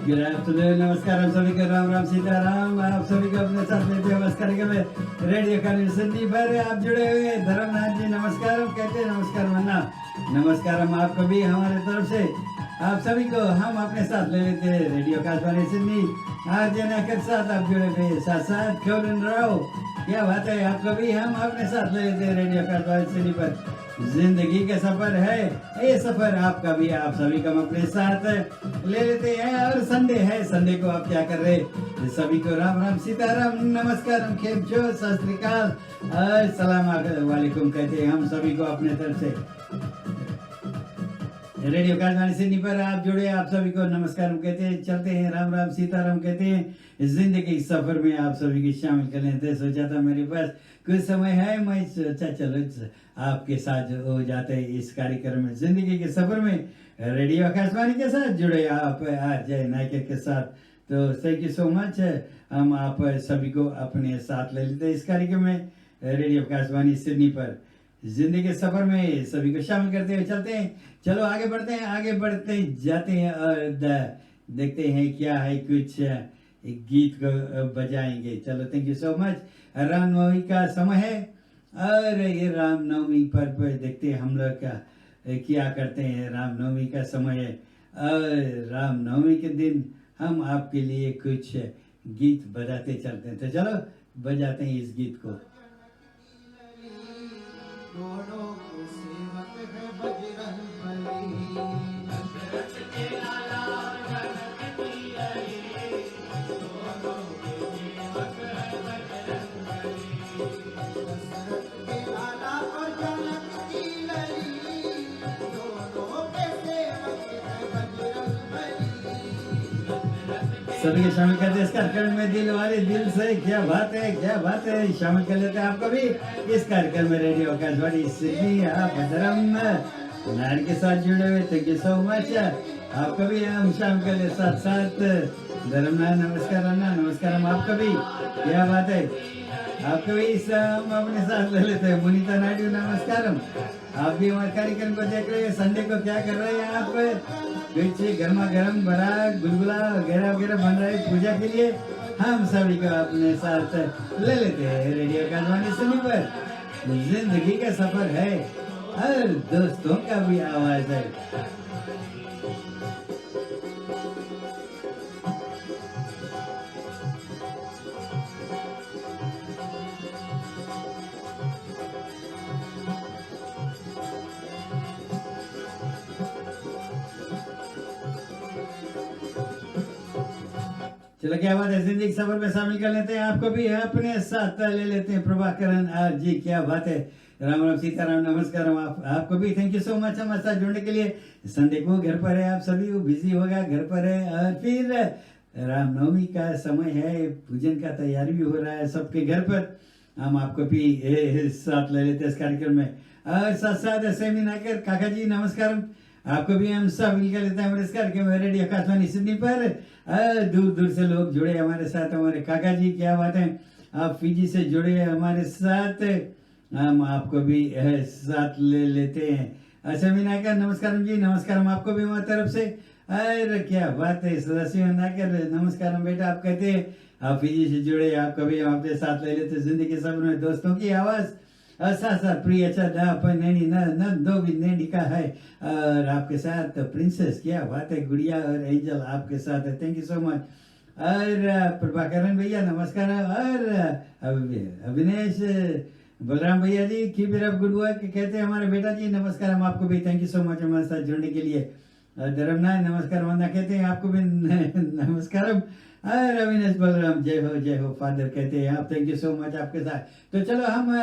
Good afternoon, नमस्कार हम सभी को, राम राम सीताराम। आप सभी को अपने साथ लेते हुए नमस्कार के रेडियो कार्य संधि पर आप जुड़े हुए धर्मनाथ जी नमस्कार कहते हैं। नमस्कार मन्ना, नमस्कार हम आपको भी हमारे तरफ से आप सभी को हम अपने साथ ले लेते हैं। रेडियो काशवाणी सिंधी आज के साथ आप जुड़े हुए साथ साथ खोलन रहो, क्या बात है। आपको भी हम अपने साथ ले लेते हैं रेडियो काशवाणी सिंधी पर। जिंदगी का सफर है, ये सफर आपका भी, आप सभी को हम अपने साथ ले लेते हैं। और संडे है, संडे को आप क्या कर रहे हैं? सभी को राम राम सीताराम, नमस्कार, खेम जो, सत श्री अकाल, अस्सलाम वालेकुम कहते हैं हम सभी को अपने तरफ से। रेडियो काशवाणी सिंधी पर आप जुड़े, आप सभी को नमस्कार कहते हैं। चलते हैं, राम राम सीताराम कहते हैं। जिंदगी सफर में आप सभी की शामिल कर लेते हैं। सोचा था मेरे पास कुछ समय है, मैं सोचा चलो आपके साथ हो जाते हैं इस कार्यक्रम में, जिंदगी के सफर में रेडियो आकाशवाणी के साथ जुड़े आप आज जय नायक के साथ। तो थैंक यू सो मच, हम आप सभी को अपने साथ ले लेते हैं इस कार्यक्रम में रेडियो आकाशवाणी सिडनी पर। जिंदगी के सफर में सभी को शामिल करते हुए चलते हैं। चलो आगे बढ़ते हैं, आगे बढ़ते जाते हैं और देखते हैं क्या है, कुछ एक गीत को बजाएंगे। चलो thank you so much. Ramnavami का समय है और ये रामनवमी पर देखते हैं हम लोग क्या करते हैं। रामनवमी का समय है और रामनवमी के दिन हम आपके लिए कुछ गीत बजाते चलते हैं। तो चलो बजाते हैं इस गीत को। दोनों के सेवक है बजरंगबली, दशरथ के लाला जनक की लली, दोनों के सेवक है बजरंगबली, दशरथ के लाला और जनक की लली, दोनों के सेवक है बजरंगबली। सभी को शामिल करते हैं इस कार्यक्रम में दिल वाले दिल से। क्या बात है, क्या बात है, शामिल कर लेते हैं आपको भी इस कार्यक्रम में रेडियो आकाशवाणी सिडनी। आप धर्म नारायण के साथ जुड़े हुए, थैंक यू सो मच। आपको भी हम शामिल कर ले साथ साथ धर्मनाथ, नमस्कार अन्ना, नमस्कार हम आपको भी, क्या बात है, आपको भी इस हम अपने साथ ले लेते हैं। मुनीता नायडू नमस्कार, आप भी हमारे कार्यक्रम को देख रहे हैं। संडे को क्या कर रहे हैं आप? कुछ गर्मा गर्म बड़ा गुलगुला वगैरह वगैरह बन रहा है पूजा के लिए, हम सभी को अपने साथ ले लेते हैं रेडियो काशवाणी सिंधी पर। जिंदगी का सफर है और दोस्तों का भी आवाज है। चलो क्या बात है, जिंदगी सफर में शामिल कर लेते हैं, आपको भी अपने साथ ले लेते हैं। प्रभाकरण आज जी, क्या बात है, राम राम सीताराम, नमस्कार आपको भी, थैंक यू सो मच हमारे साथ जुड़ने के लिए। संडे को घर पर है, आप सभी बिजी होगा, घर पर है और फिर रामनवमी का समय है, पूजन का तैयारी भी हो रहा है सबके घर पर। हम आपको भी साथ ले लेते हैं इस कार्यक्रम में। और साथ साथ सेमी नाकर काका जी नमस्कार, आपको भी हम सब मिलकर लेते हैं हमारे इस कार्यक्रम में रेडियो आकाशवाणी सिडनी पर। दूर दूर से लोग जुड़े हमारे साथ, हमारे काका जी, क्या बात है, आप फिजी से जुड़े हमारे साथ, हम आपको भी साथ ले लेते हैं। सेमी नाकर नमस्कार जी, नमस्कार हम आपको भी हमारी तरफ से। अरे क्या बात है, सदस्य नाकर नमस्कार हम बेटा, आप कहते हैं आप फिजी से जुड़े, आपको भी हम अपने साथ ले लेते हैं। जिंदगी सब में दोस्तों की आवाज़ साथ साथ प्रिय अच्छा नैनी न दो भी नैनी का है और आपके साथ प्रिंसेस, क्या बात है, गुड़िया और एंजल आपके साथ है, थैंक यू सो मच। और प्रभाकरण भैया नमस्कार, और अविनेश बलराम भैया जी keep it up good work कहते हैं हमारे बेटा जी, नमस्कार हम आपको भी, थैंक यू सो मच हमारे साथ जुड़ने के लिए। धर्मनाथ नमस्कार वंदना कहते हैं आपको भी नमस्कार। और अविनेश बलराम जय हो फादर कहते हैं आप, थैंक यू सो मच आपके साथ। तो चलो हम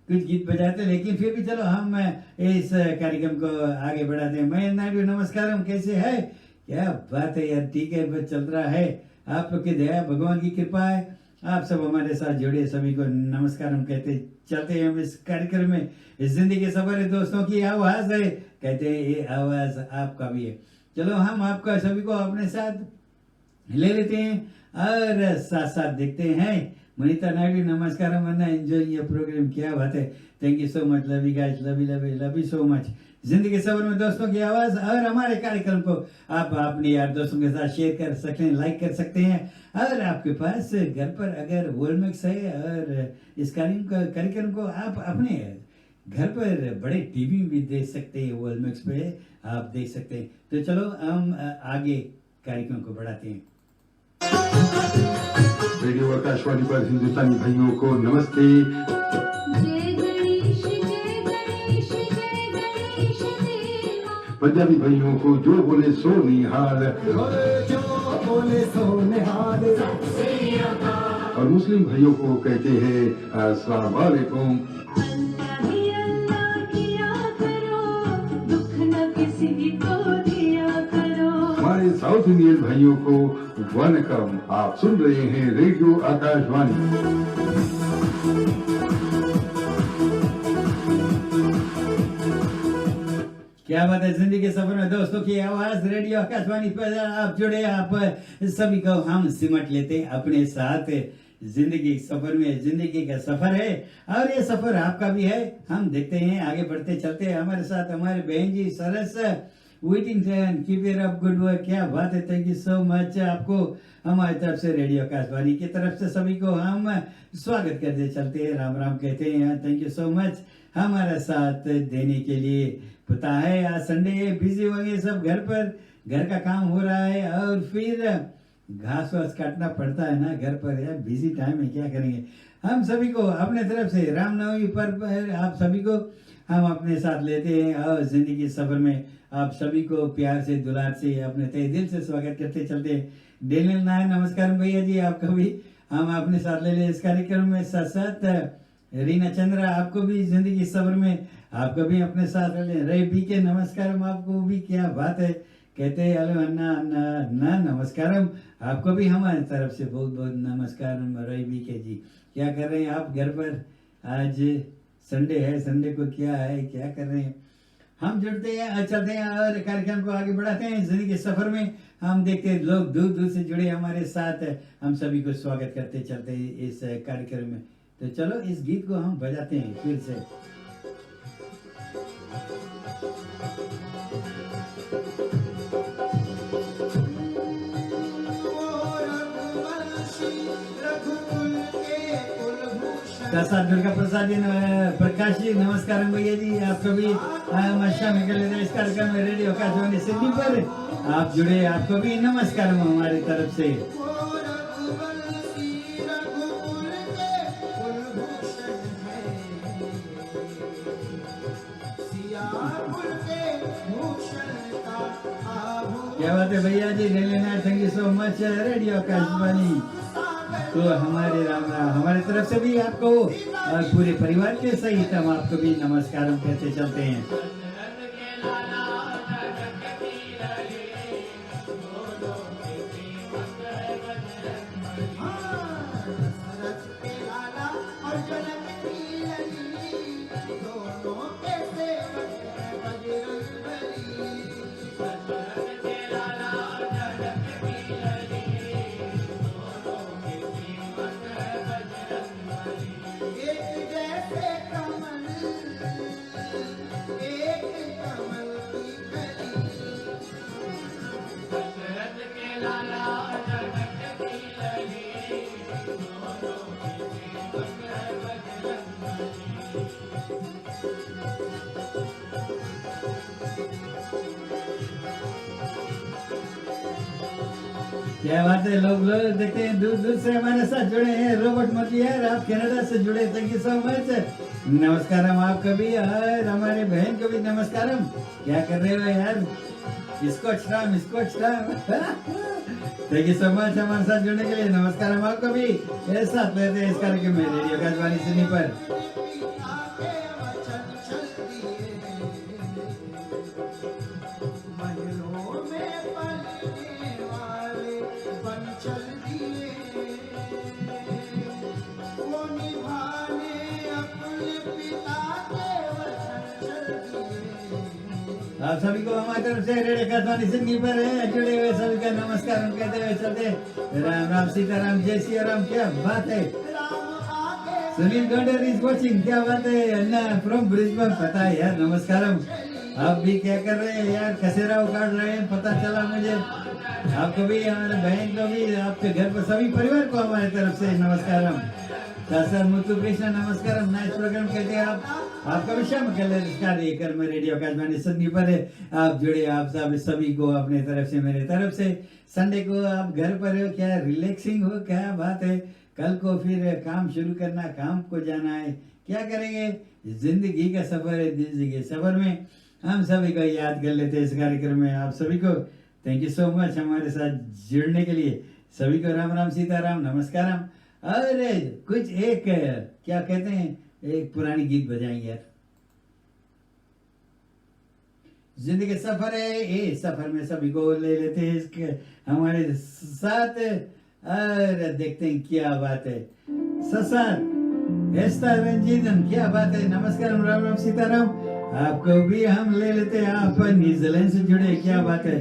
कुछ गीत बजाते, लेकिन फिर भी चलो हम इस कार्यक्रम को आगे बढ़ाते हैं। मैं नायडू नमस्कार, हम कैसे है, क्या बात है यार, ठीक है बस चल रहा है, आपकी दया भगवान की कृपा है, आप सब हमारे साथ जुड़े, सभी को नमस्कार हम कहते चलते हैं हम इस कार्यक्रम में। इस जिंदगी के सफर है, दोस्तों की आवाज है, कहते हैं ये आवाज आपका भी है। चलो हम आपका सभी को अपने साथ ले लेते हैं और साथ साथ देखते हैं Munita Naidu, Namaskaram, Anna, enjoying your program. क्या बात है. Thank you so much, love you guys, love you so much. जिंदगी सफर में दोस्तों की आवाज और हमारे कार्यक्रम को आप अपने यार दोस्तों के साथ शेयर कर सकते हैं, लाइक कर सकते हैं. अगर आपके पास घर पर अगर वोलमैक्स है और इस कार्यक्रम को आप अपने घर पर बड़े टीवी भी देख सकते हैं, वोलमैक्स पे आप देख सकते हैं. तो चलो हम आगे कार्यक्रम को बढ़ाते हैं. रेडियो आकाशवाणी पर हिंदुस्तानी भाइयों को नमस्ते. जय गणेश जय गणेश जय गणेश देवा. पंजाबी भाइयों को जो बोले सो निहाल. जो बोले सो निहाल. और मुस्लिम भाइयों को कहते हैं अस्सलाम वालेकुम. अल्लाह ही अल्लाह किया करो, दुख न किसी को दिया करो. हमारे साउथ इंडियन भाइयों को वनकम. आप सुन रहे हैं रेडियो आकाशवाणी. क्या बात है. जिंदगी के सफर में दोस्तों की आवाज रेडियो आकाशवाणी पर आप जुड़े. आप सभी को हम सिमट लेते हैं अपने साथ. जिंदगी सफर में, जिंदगी का सफर है और ये सफर आपका भी है. हम देखते हैं, आगे बढ़ते चलते हैं. हमारे साथ हमारे बहन जी Sarah Whittington, keep it up, good work. क्या बात है. Thank you so much. आपको हमारी तरफ से, रेडियो आकाशवाणी की तरफ से सभी को हम स्वागत करते चलते हैं, राम राम कहते हैं. थैंक यू सो मच हमारा साथ देने के लिए. पता है आज संडे है, बिजी होंगे सब घर पर, घर का काम हो रहा है और फिर घास वास काटना पड़ता है ना घर पर. यार बिजी टाइम है, क्या करेंगे. हम सभी को अपने तरफ से रामनवमी पर आप सभी को हम अपने साथ लेते हैं और जिंदगी सफर में आप सभी को प्यार से, दुलार से, अपने तहे दिल से स्वागत करते चलते हैं. डेनियल नायर, नमस्कार भैया जी. आपका भी हम अपने साथ ले लें इस कार्यक्रम में. साथ साथ रीना चंद्रा, आपको भी जिंदगी सफर में आपको भी अपने साथ ले लें. रे बी के नमस्कारम आपको भी. क्या बात है. कहते हैं हेलो अन्ना अन्ना अन्ना नमस्कारम. आपको भी हमारी तरफ से बहुत बहुत नमस्कारम रे बी के जी. क्या कर रहे हैं आप घर पर. आज संडे है, संडे को क्या है, क्या कर रहे हैं. हम जुड़ते हैं, चलते हैं और कार्यक्रम को आगे बढ़ाते हैं. जिंदगी के सफर में हम देखते हैं लोग दूर दूर से जुड़े हमारे साथ. हम सभी को स्वागत करते चलते हैं इस कार्यक्रम में. तो चलो इस गीत को हम बजाते हैं फिर से. प्रसाद दुर्गा प्रसाद जी, प्रकाश जी, नमस्कार भैया जी. आपको भी शामिल कर लेते हैं इस कार्यक्रम में. रेडियो आकाशवाणी सिडनी पर आप जुड़े, आपको भी नमस्कार हमारी तरफ से. क्या बात है भैया जी. Thank you so much radio Akashvani. तो हमारे राम राम हमारे तरफ से भी आपको और पूरे परिवार के सहित हम आपको भी नमस्कार कहते चलते हैं. क्या बात है. लोग देखते हैं दूर दूर से हमारे साथ जुड़े हैं. रॉबर्ट मोदी यार, आप कनाडा से जुड़े. Thank you so much. नमस्कारम आपको भी और हमारे बहन को भी नमस्कारम. क्या कर रहे हो यार. Scotch Ram, scotch Ram. Thank you so much हमारे साथ जुड़ने के लिए. नमस्कारम आपको भी. एक साथ लेते हैं इस कार्यक्रम में रेडियो आकाशवाणी सिडनी पर. आप सभी को हमारी तरफ से रेडियो आकाशवाणी सिडनी पर जुड़े हुए सभी का नमस्कार हम कहते हुए चलते. राम राम, सीताराम, जय सिया राम. क्या बात है. सुनील गौडर इज वॉचिंग, क्या बात है अन्ना फ्रॉम ब्रिस्बेन, पता है यार, नमस्कारम। आप भी क्या कर रहे हैं यार, कसेरा उखाड़ रहे हैं, पता चला मुझे। आपको भी, हमारे बहन को भी, आपके घर पर सभी परिवार को हमारे तरफ से नमस्कारम। सर मुथु कृष्ण नमस्कारम, नाइस प्रोग्राम कहते हैं आप। आपका भी शाम कार्यक्रम में रेडियो आकाशवाणी सुनने पर है। आप जुड़े, आप सब सभी को अपने तरफ से, मेरे तरफ से। संडे को आप घर पर हो, क्या रिलैक्सिंग हो, क्या बात है। कल को फिर काम शुरू करना, काम को जाना है, क्या करेंगे। जिंदगी का सफर है, जिंदगी के सफर में हम सभी को याद कर लेते हैं इस कार्यक्रम में। आप सभी को थैंक यू सो मच हमारे साथ जुड़ने के लिए। सभी को राम राम सीताराम नमस्कारम। और कुछ एक क्या कहते हैं, एक पुरानी गीत बजाएंगे यार। जिंदगी का सफर है, ये सफर में सभी को ले लेते हैं इसके हमारे साथ। और देखते हैं क्या बात है। ससार एस्ता रंजीतन, क्या बात है, नमस्कार राम राम सीताराम। आपको भी हम ले लेते हैं, आप न्यूजीलैंड से जुड़े, क्या बात है।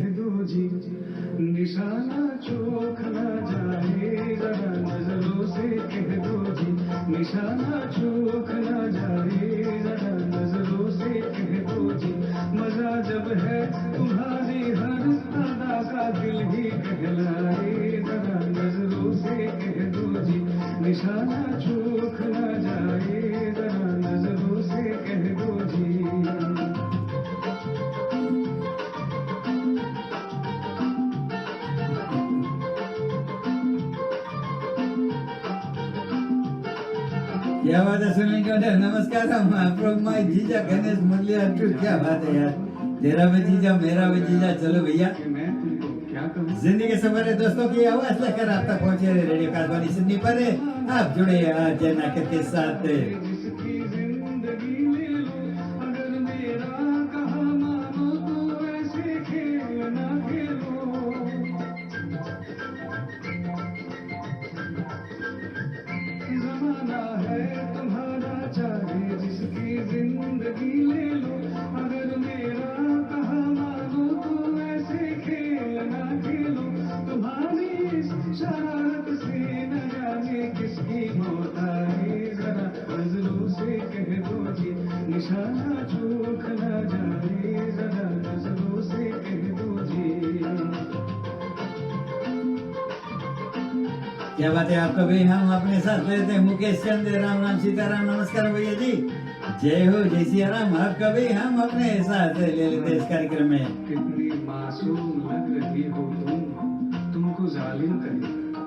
निशाना चूक न जाए जरा नजरों से कह दो जी, निशाना चूक न जाए जरा नजरों से कह दो जी। मजा जब है तुम्हारी हर अदा का दिल ही कहलाए, जरा नजरों से कह दो जी, निशाना चूक न जाए जरा नजरों से कह दो जी। क्या बात है सुनील गौडर, नमस्कार फ्रॉम माय जीजा गणेश मुरली अर्जुन, क्या बात है यार। तेरा भी जीजा मेरा भी जीजा, चलो भैया। मैं तुमको क्या कहूँ। जिंदगी के सफर है दोस्तों की आवाज लेकर आप तक पहुंचे रेडियो आकाशवाणी सुनने पर है। आप जुड़े आज नाकर के साथ। जिसकी जिंदगी ले लो, अगर मेरा कहा मानो तो ऐसे खेल ना खेलो। जमाना है तुम्हारा चाहे जिसकी जिंदगी ले लो, अगर मेरा कहा मानो तो ऐसे खेल ना खेलो। तुम्हारी इस शरारत से न जाने किसकी मौत आए, जरा नजरों से कह दो जी, निशाना चूक न जाए, जरा नजरों से कह दो जी। क्या बात है, आपको भी हम अपने साथ लेते हैं। मुकेश चंद राम राम सीताराम नमस्कार भैया जी, जय हो जय सिया राम। आपका भी हम अपने साथ ले लेते हैं इस कार्यक्रम में। कितनी मासूम लग रही हो तुमको जालिम करे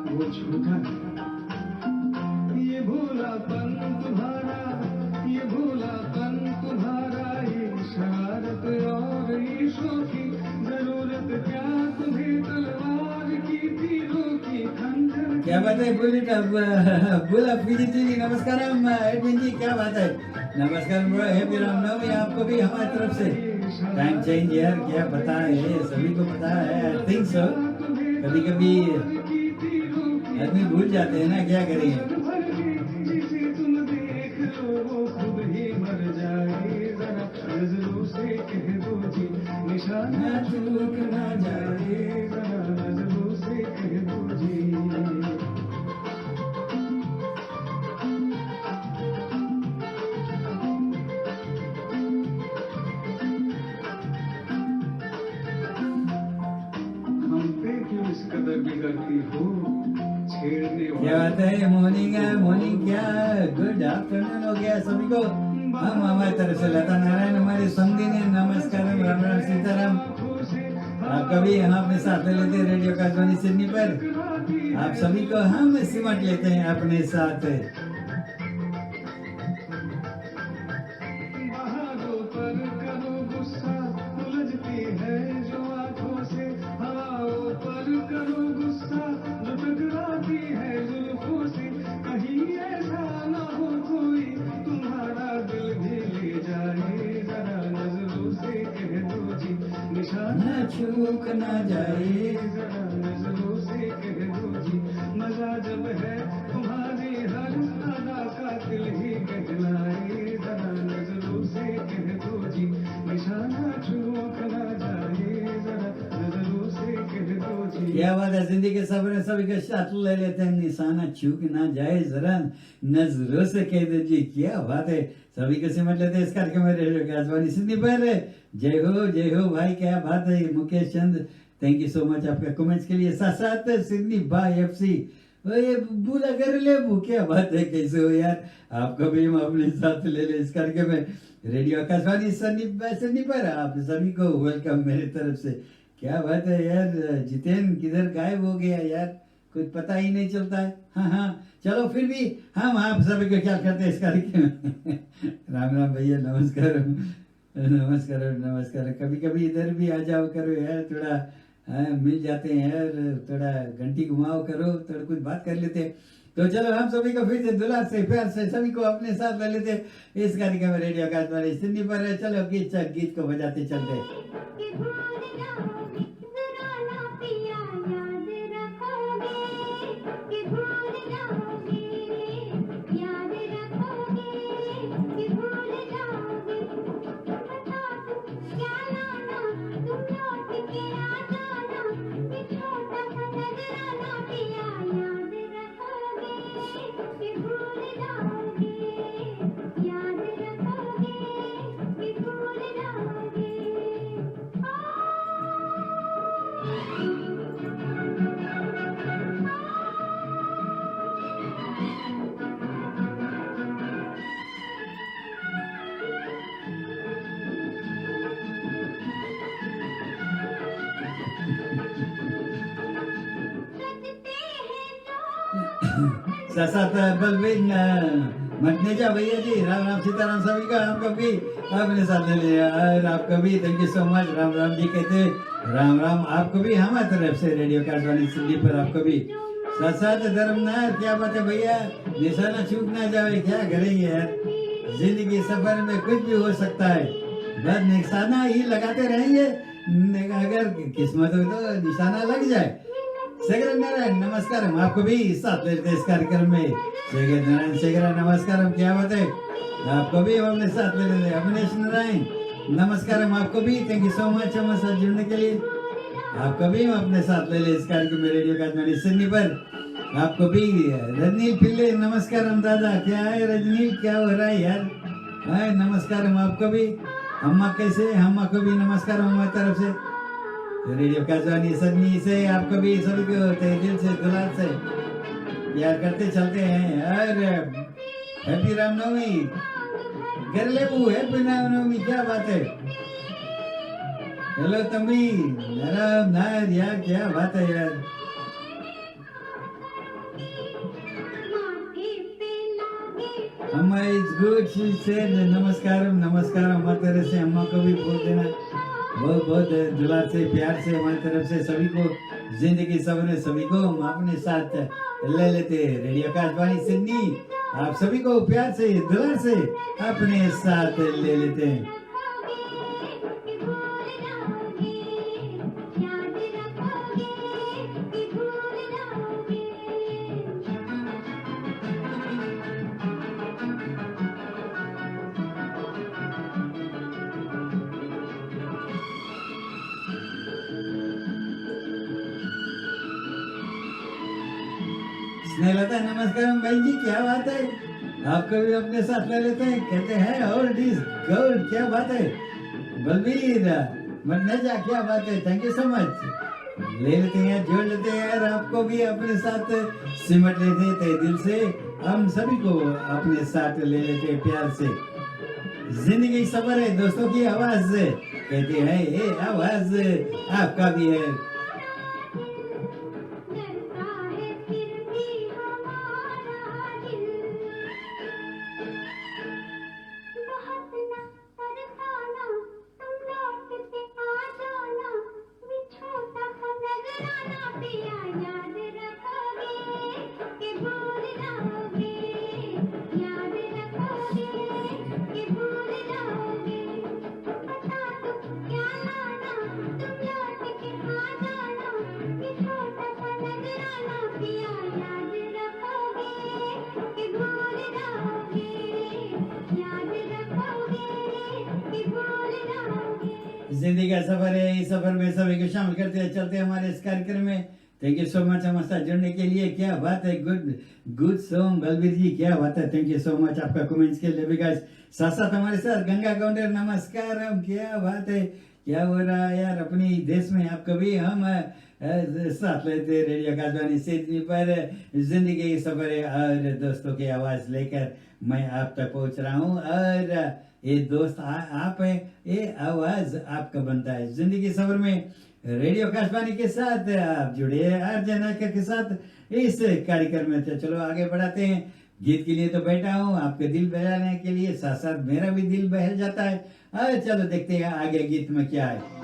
वो झूठा है। ये भोलापन तुम्हारा, ये भोलापन तुम्हारा, ये शरारत और ये शोखी, जरूरत क्या तुम्हें तलवार की, तीरों की खंजर। क्या बात है बुलेट, बुला पीजी जी नमस्कार एडविन जी, क्या बात है, नमस्कार हैप्पी रामनवमी आपको भी हमारी तरफ से। टाइम चेंज यार, क्या पता है, सभी को पता है, आई थिंक सो। कभी कभी आदमी भूल जाते हैं ना, क्या करेंगे। जिसे तुम देख लो वो खुद ही मर जाए, जरा नजरों से कह दो जी, निशाना चूक ना जाए, जरा नजरों से कह दो जी। हम पे क्यों इस कदर बिगड़ती हो, छेड़ने क्या बात है, मॉर्निंग मॉर्निंग, क्या गुड आफ्टरनून हो गया सभी को। हम हमारी तरफ से लता नारायण हमारे समझी ने नमस्कार राम राम सीताराम। आप कभी हम अपने साथ ले लेते हैं रेडियो आकाशवाणी सिडनी पर। आप सभी को हम सिमट लेते हैं अपने साथ। बहारों पर करो गुस्सा, उलझती है जो आंखों से, हवाओं पर करो गुस्सा, जो टकराती है जुल्फों से। कहीं ऐसा ना हो कोई तुम्हारा दिल भी ले जाए, जरा नजरों से कह दो जी, निशाना चूक ना जाए, जरा नजरों से कह दो जी। मजा जब है तुम्हारी हर अदा का दिल ही कहलाए, जरा नजरों से कह दो जी, निशाना चूक ना जाए, जरा नजरों से कह दो जी। क्या बात है, जिंदगी के सफर में सभी का साथ ले लेते हैं, निशाना चूक ना जाए जरा नजरों से कह दीजिए। क्या बात है, सभी को सिमट लेते हैं इस कार्यक्रम में रेडियो की आजवानी सिंधी पर। जय हो भाई, क्या बात है। मुकेश चंद, थैंक यू सो मच आपका कमेंट्स के लिए। साथ साथ सिडनी बाय एफसी, ये बुला कर ले बू, क्या बात है, कैसे हो यार, आपको भी हम अपने साथ ले ले इस कार्यक्रम में रेडियो आकाशवाणी सिडनी पर। आप सभी को वेलकम मेरी तरफ से। क्या बात है यार, जितेन किधर गायब हो गया यार, कुछ पता ही नहीं चलता है। हाँ, चलो फिर भी हम आप सभी को क्या करते हैं इस कार्यक्रम में। राम राम भैया, नमस्कार नमस्कार। कभी कभी इधर भी आ जाओ करो यार, थोड़ा मिल जाते हैं यार, थोड़ा घंटी घुमाओ करो, थोड़ा कुछ बात कर लेते हैं। तो चलो हम सभी को फिर से दुलार से प्यार से सभी को अपने साथ ले लेते हैं इस कार्यक्रम में रेडियो आकाशवाणी सिडनी पर। चलो गीत को बजाते चलते हैं। कि भूल जाओगे जरा ना पिया याद रखोगे, कि भूल जाओगे याद रखोगे, कि भूल जाओगे। बता दूं क्या लाना, तुम लौट के आ जाना, कि छोटा सा नजराना पिया याद रखोगे, कि भूल जाओगे याद रखोगे, कि भूल जाओगे। साथ बलवीन मटनेजा भैया जी, राम राम सीताराम सभी का आपका भी अपने साथ ले लिया। और आपका भी थैंक यू सो मच। राम राम जी कहते राम राम आपको भी हमारी तरफ से रेडियो आकाशवाणी सिडनी पर आपको भी। साथ धर्मनाथ, क्या बात है भैया, निशाना चूक ना जाए, क्या करेंगे यार, जिंदगी सफर में कुछ भी हो सकता है, बस निशाना ही लगाते रहेंगे, अगर किस्मत हो तो निशाना लग जाए। शेखर नारायण नमस्कार, हम आपको भी साथ लेते हैं इस कार्यक्रम में। शेखर नारायण शेखर नमस्कार, हम क्या बात है, आपको भी हम अपने साथ ले लेते हैं। अविनेश नारायण नमस्कार, हम आपको भी थैंक यू सो मच हमारे साथ जुड़ने के लिए। आपको भी हम अपने साथ ले ले इस कार्यक्रम में रेडियो आकाशवाणी सिडनी पर। आपको भी रजनील पिल्ले नमस्कार, हम दादा, क्या है रजनील, क्या हो रहा है यार, है नमस्कार, हम आपको भी। अम्मा कैसे, अम्मा को भी नमस्कार हमारी तरफ से रेडियो आकाशवाणी सिडनी से। आपको भी सभी को तहे दिल से दुलार से प्यार करते चलते हैं। और हैप्पी रामनवमी कर ले वो, हैप्पी रामनवमी, क्या बात है। हेलो तंबी नारायण नार यार, क्या बात है यार। अम्मा इज गुड, शी सेड नमस्कार हमारी तरफ से। अम्मा को भी बोल देना बहुत बहुत दुलार से प्यार से हमारी तरफ से सभी को। जिंदगी सफर सभी को हम अपने साथ ले लेते हैं रेडियो आकाशवाणी सिडनी। आप सभी को प्यार से दुलार से अपने साथ ले लेते हैं। स्नेहलता नमस्कार भाई जी, क्या बात है, आपको भी अपने साथ ले लेते हैं, कहते हैं और डिस गोल्ड, क्या बात है। बलबीर मटनेजा, क्या बात है, थैंक यू सो मच। ले लेते हैं, जोड़ लेते हैं यार, आपको भी अपने साथ सिमट लेते हैं तहे दिल से। हम सभी को अपने साथ ले लेते हैं प्यार से। जिंदगी सफर है दोस्तों की आवाज कहते हैं, ये आवाज आपका भी है। जिंदगी का सफर है, इस सफर में सभी को शामिल करते चलते हमारे इस कार्यक्रम में। थैंक यू सो मच हमारे साथ जुड़ने के लिए। क्या बात है, गुड गुड सॉन्ग बलबीर जी, क्या बात है। थैंक यू सो मच आपका कमेंट्स के लिए भी गाइस। साथ साथ हमारे साथ गंगा काउंटर नमस्कार, क्या बात है, क्या हो रहा है यार अपनी देश में। आप कभी हम साथ लेते रेडियो आकाशवाणी सिडनी पर जिंदगी के सफर और दोस्तों की आवाज लेकर मैं आप तक पहुंच रहा हूं। और ये दोस्त आप है, ये आवाज आपका बनता है जिंदगी सफर में। रेडियो आकाशवाणी के साथ आप जुड़े आरजे नायकर के साथ इस कार्यक्रम में। तो चलो आगे बढ़ाते हैं। गीत के लिए तो बैठा हूँ आपके दिल बहलाने के लिए, साथ साथ मेरा भी दिल बहल जाता है। चलो देखते हैं आगे गीत में क्या है।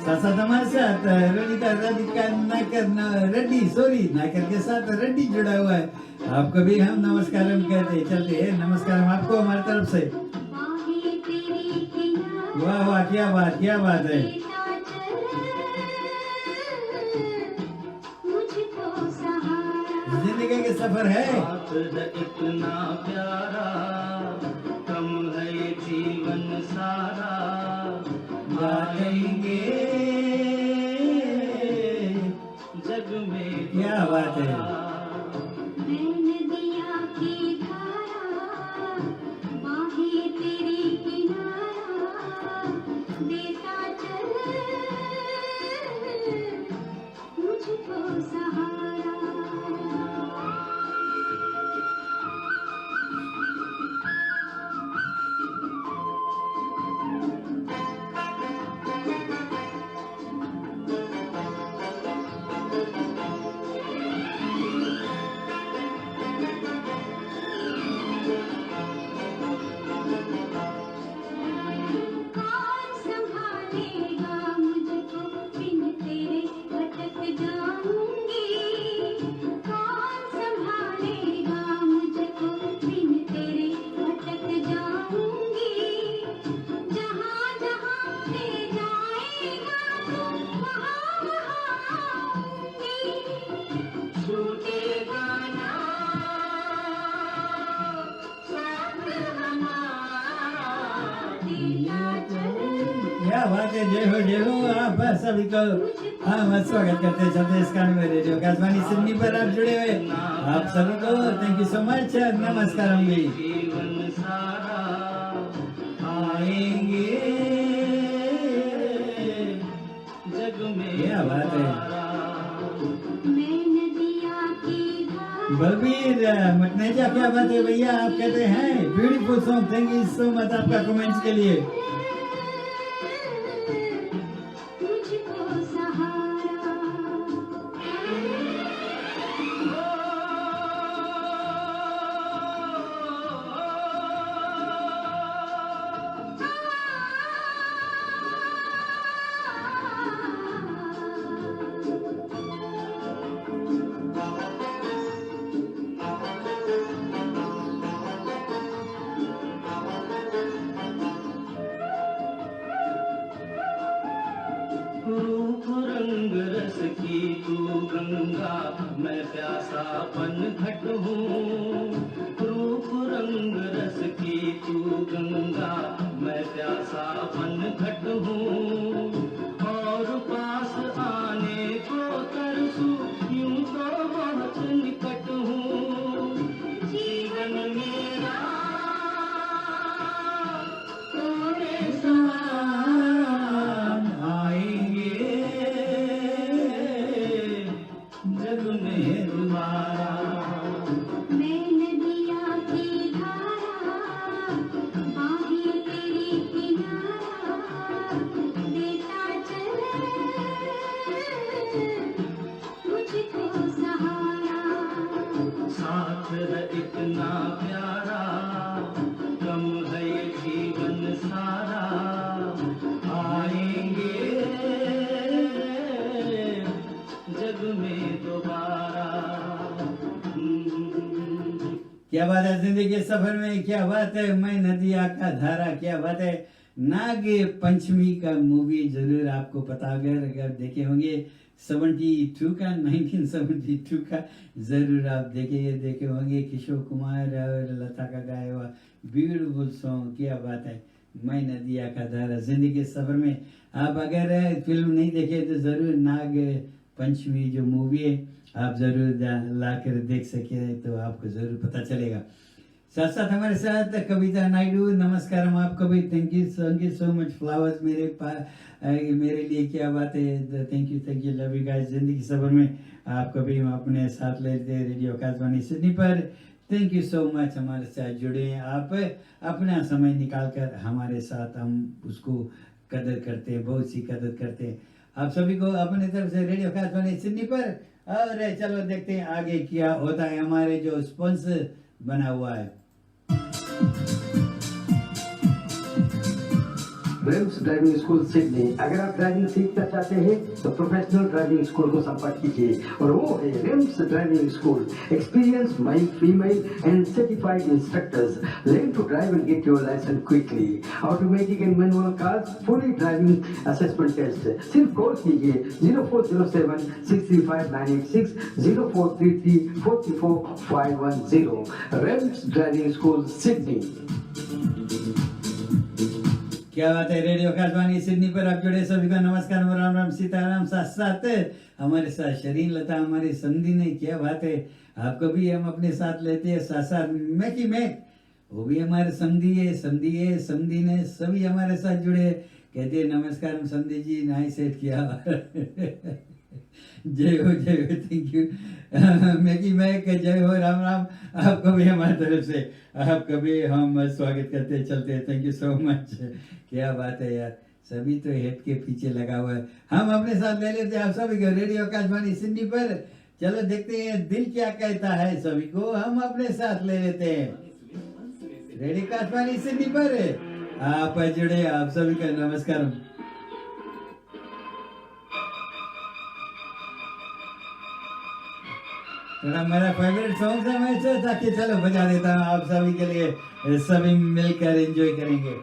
साथ हमारे साथ राधिका नायकर नायकर के साथ रेड्डी जुड़ा हुआ है। आपको भी हम नमस्कार कहते चलते हैं। नमस्कार आपको हमारी तरफ से। वाह वाह, क्या बात है। जिंदगी के सफर है इतना प्यारा, कम है ये जीवन सारा, गाएंगे जग में क्या बात है। नदिया की धारा, बाहें तेरी किनारा, देता चल मुझको सहारा। कौन संभालेगा मुझको, बिन तेरे भटक जाऊंगी। कौन संभालेगा मुझको, बिन तेरे भटक जाऊंगी। जहाँ जहाँ ले जाएगा तू, वहाँ वहाँ आऊंगी। छूटेगा ना साथ हमारा, दिया चल क्या बात है, जय हो आप सभी को हम स्वागत करते हैं चलते इस गाने में। रेडियो आकाशवाणी सिडनी पर आप जुड़े हुए आप सभी को थैंक यू सो मच, नमस्कार। हम भी जीवन सारा आएंगे। जग में क्या बात है। मैं नदिया की धारा। बलबीर मटनेजा, क्या बात है भैया, आप कहते हैं beautiful song. Thank you so much आपका कमेंट्स के लिए। मुझको सहारा। रूप रंग रस की तू गंगा, मैं प्यासापन घट हूँ। रूप रंग रस की तू गंगा, मैं प्यासापन घट हूँ। और पास आने को तरसू, यूं तो बहुत निकट हूँ। जीवन मेरा तोरे समान आएंगे जग में दोबारा। मैं नदिया की धारा, बाहें तेरी किनारा, देता चल मुझको सहारा। साथ है इतना प्यारा, कम है ये जीवन सारा, आएंगे जग में दोबारा। क्या बात है जिंदगी के सफर में, क्या बात है मैं नदिया का धारा, क्या बात है। नाग पंचमी का मूवी जरूर आपको पता अगर देखे होंगे 1972 का जरूर आप देखे होंगे। किशोर कुमार और लता का गाया हुआ ब्यूटीफुल सॉन्ग, क्या बात है। मैं नदिया का धारा जिंदगी सफर में आप अगर फिल्म नहीं देखे तो जरूर नाग पंचमी जो मूवी है आप जरूर ला कर देख सके तो आपको जरूर पता चलेगा। साथ साथ हमारे साथ कविता नायडू, नमस्कार आपको भी। Thank you so much flowers मेरे लिए, क्या बात है। Thank you love you guys. जिंदगी सफर में आपको भी हम अपने साथ लेते हैं रेडियो आकाशवाणी सिडनी पर। थैंक यू सो मच हमारे साथ जुड़े हैं आप, अपना समय निकाल कर हमारे साथ, हम उसको कदर करते हैं, बहुत सी कदर करते हैं। आप सभी को अपने तरफ से रेडियो आकाशवाणी सिडनी पर। और चलो देखते हैं आगे क्या होता है। हमारे जो स्पॉन्सर बना हुआ है रेम्स ड्राइविंग स्कूल सिडनी। अगर आप ड्राइविंग सीखना चाहते हैं तो प्रोफेशनल ड्राइविंग स्कूल को संपर्क कीजिए और वो है Rems driving school. Experience male, female and certified instructors. Learn to drive and get your licence quickly. Automatic and manual cars, fully driving assessment test. सिर्फ कॉल कीजिए 0407 635 986 0433 44 510। Rems driving school Sydney. क्या बात है। रेडियो आकाशवाणी सिडनी पर आप जुड़े सभी को नमस्कार, राम राम सीताराम। साथ साथ हमारे साथ शरीन लता हमारी समधी ने, क्या बात है। आपको भी हम अपने साथ लेते हैं। साथ साथ मैक वो भी हमारे समधी है समधी ने सभी हमारे साथ जुड़े। कहते हैं नमस्कार समधी जी, नाई सेट किया। जय हो थैंक यू मैक, जय हो राम राम। आपको भी हमारी तरफ से आपका भी हम स्वागत करते चलते हैं। Thank you so much. क्या बात है यार, सभी तो हेड के पीछे लगा हुआ है। हम अपने साथ ले लेते हैं आप सभी को रेडियो आकाशवाणी सिडनी पर। चलो देखते हैं दिल क्या कहता है, सभी को हम अपने साथ ले लेते हैं रेडियो आकाशवाणी सिडनी पर। आप जुड़े, आप सभी का नमस्कार। थोड़ा मेरा फेवरेट सॉन्ग है, मैं सोचा कि चलो बजा देता हूँ आप सभी के लिए, सभी मिलकर एंजॉय करेंगे।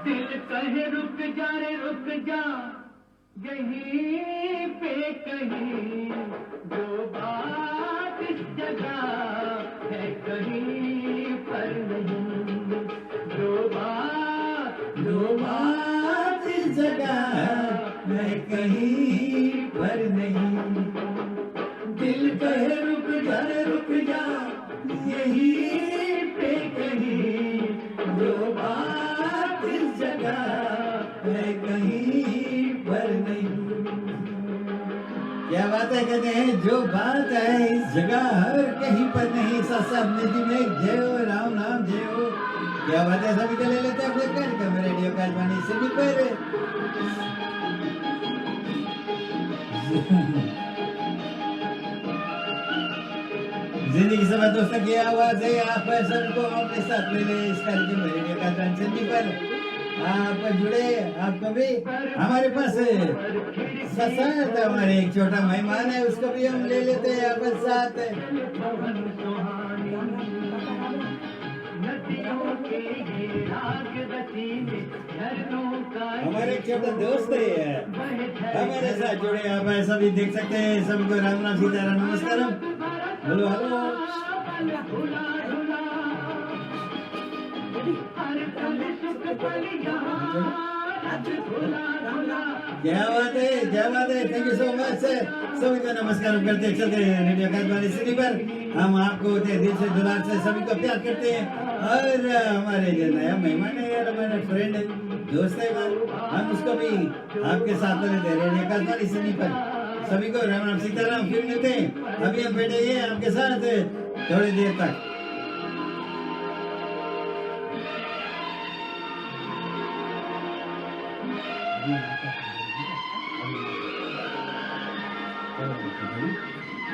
दिल कहे रुक जा रे रुक जा, यहीं पे कहीं जो बात इस जगह है कहीं पर नहीं। जो बात इस जगह है कहीं पर नहीं। दिल कहे रुक जा रे रुक जा, यहीं पे कहीं जो बात इस जगह है कहीं पर नहीं। क्या बात है। कहते हैं जो बात है इस जगह हर कहीं पर नहीं। साथ में जय हो राम राम जय हो। क्या बात है। सभी को ले लेते हैं अपने कार्यक्रम रेडियो आकाशवाणी सिडनी पर। जिंदगी सभा दोस्तों की आवाज है। आप सभी को अपने साथ ले ले इस कार्यक्रम रेडियो आकाशवाणी सिडनी पर। आप जुड़े, आपको भी हमारे पास साथ हमारे एक छोटा मेहमान है, उसको भी हम ले लेते हैं अपने साथ। हमारे एक छोटा दोस्त है हमारे साथ जुड़े। आप ऐसा भी देख सकते हैं। सभी को राम राम सीताराम नमस्कार। Hello hello. क्या बात है। Thank you so much. सभी को नमस्कार करते चलते हैं रेडियो आकाशवाणी सिडनी पर। हम आपको दिल से दुलार से सभी को प्यार करते हैं। और हमारे जो नया मेहमान है यार, हमारा फ्रेंड है, दोस्त है, हम उसको भी आपके साथ लेते हैं रेडियो आकाशवाणी सिडनी पर। सभी को राम राम सीताराम। फिर मिलते हैं। अभी हम बैठे हैं आपके साथ थोड़ी देर तक।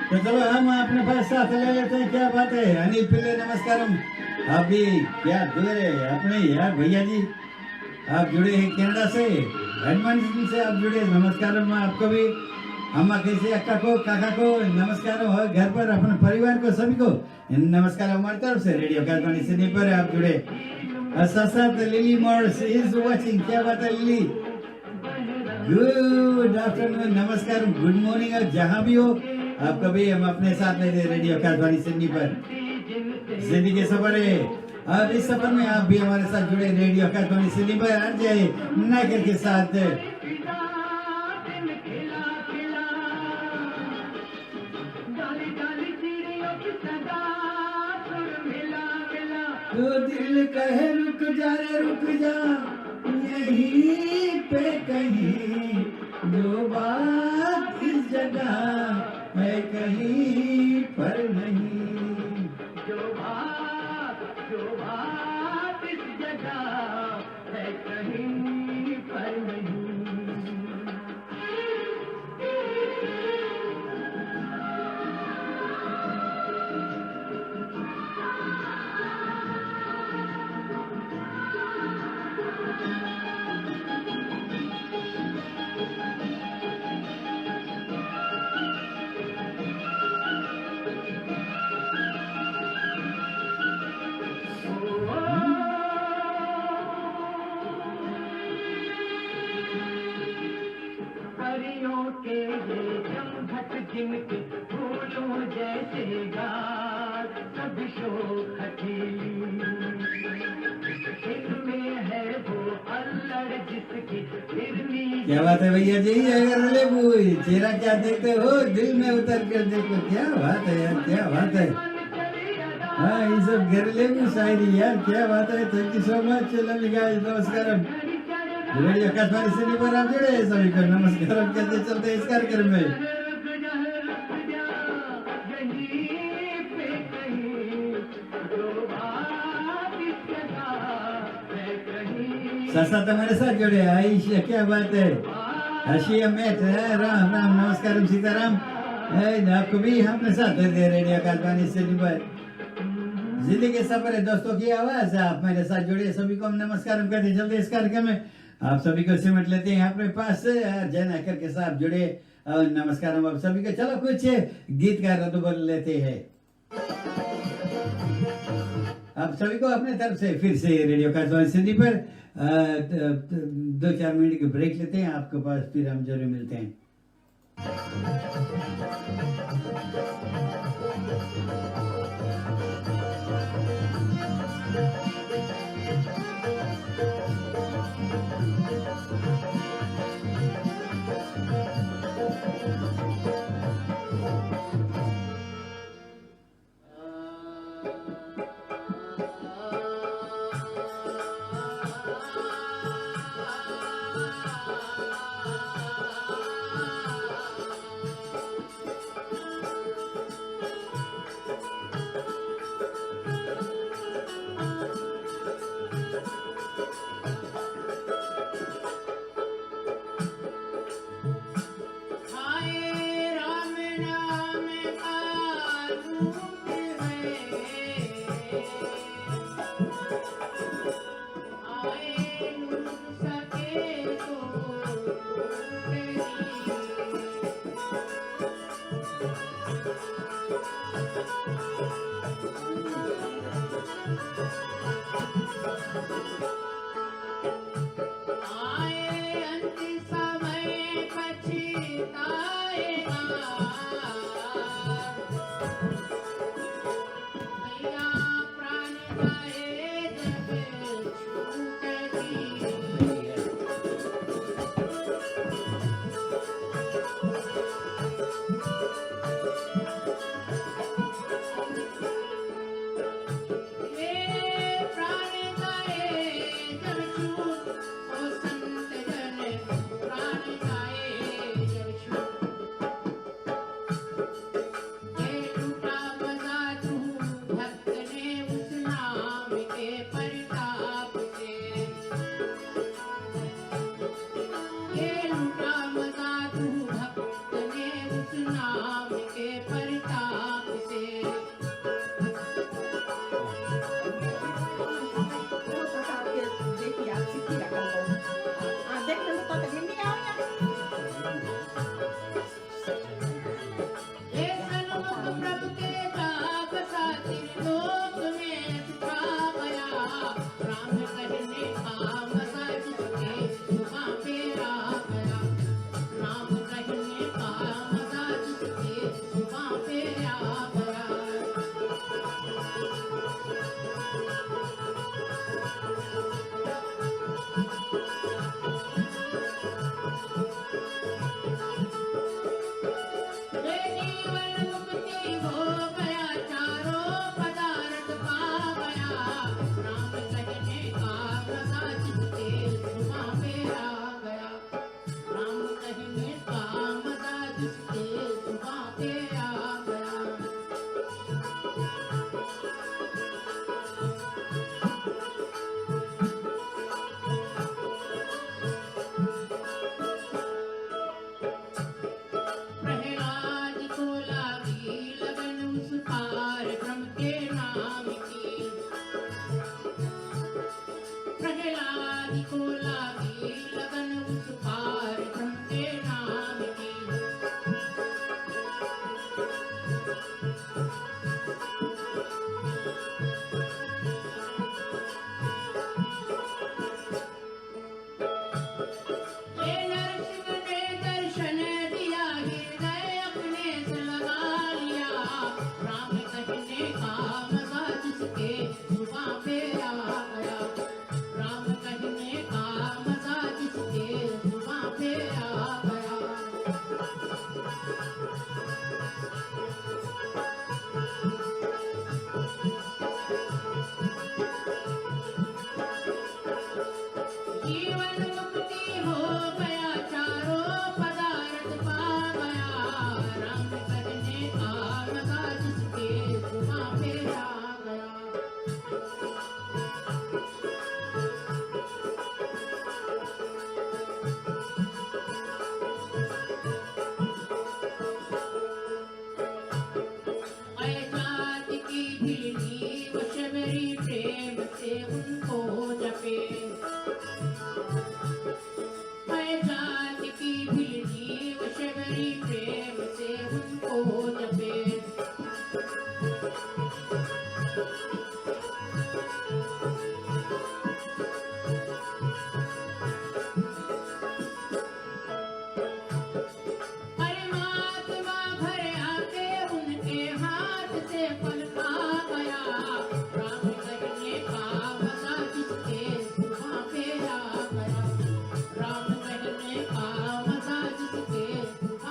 तो चलो हम अपने पास साथ ले लेते हैं। क्या बात है। अनिल पिल्ले नमस्कारम। आप भी क्या दूर है अपने यार भैया जी, आप जुड़े हैं कनाडा से, एडमंटन से आप जुड़े, नमस्कारम आपको भी। अम्मा कैसे अक्का को काका को नमस्कार हो घर पर अपने परिवार को सभी को नमस्कार हमारी तरफ से रेडियो आकाशवाणी सिडनी पर आप जुड़े साथ साथ लिली मॉर्स इज वाचिंग क्या बात है लिली गुड आफ्टरनून नमस्कार गुड मॉर्निंग और जहां भी हो आप कभी हम अपने साथ ले रेडियो आकाशवाणी सिडनी पर जिंदगी के सफर है अब इस सफर में आप भी हमारे साथ जुड़े रेडियो आकाशवाणी सिडनी पर आ जाए नागर के साथ तो दिल कहे रुक जा रे रुक जा यहीं पे कहीं जो बात इस जगह है कहीं पर नहीं जो बात इस जगह है कहीं पर नहीं जिनके फूलों जैसे गाल सब शोक हथेली इनमें है वो अल्लड़ जिसकी फिरनी क्या बात है भैया जी अगर लेबू चेहरा क्या देखते हो दिल में उतर कर देखो क्या बात है यार क्या बात है हाँ ये सब घर लेबू शायरी यार क्या बात है thank you so much lovely guys नमस्कार रेडियो आकाशवाणी सिडनी पर आप जुड़े सभी को नमस्कार कहते चलते इस कार्यक्रम में साथ हमारे साथ जुड़े आयशा क्या बात है आशिया मेट राम राम नमस्कार सीताराम आपको भी अपने साथ दे रेडियो आकाशवाणी सिडनी पर जिंदगी के सफर है दोस्तों की आवाज आप मेरे साथ जुड़े सभी को हम नमस्कार कहते चलते इस कार्यक्रम में आप सभी को सिमट लेते हैं अपने पास जय नाकर के साथ जुड़े नमस्कार हम आप सभी को चलो कुछ गीत का रद्द बोल लेते हैं आप सभी को अपने तरफ से फिर से रेडियो आकाशवाणी सिडनी पर 2-4 मिनट की ब्रेक लेते हैं आपके पास फिर हम जरूर मिलते हैं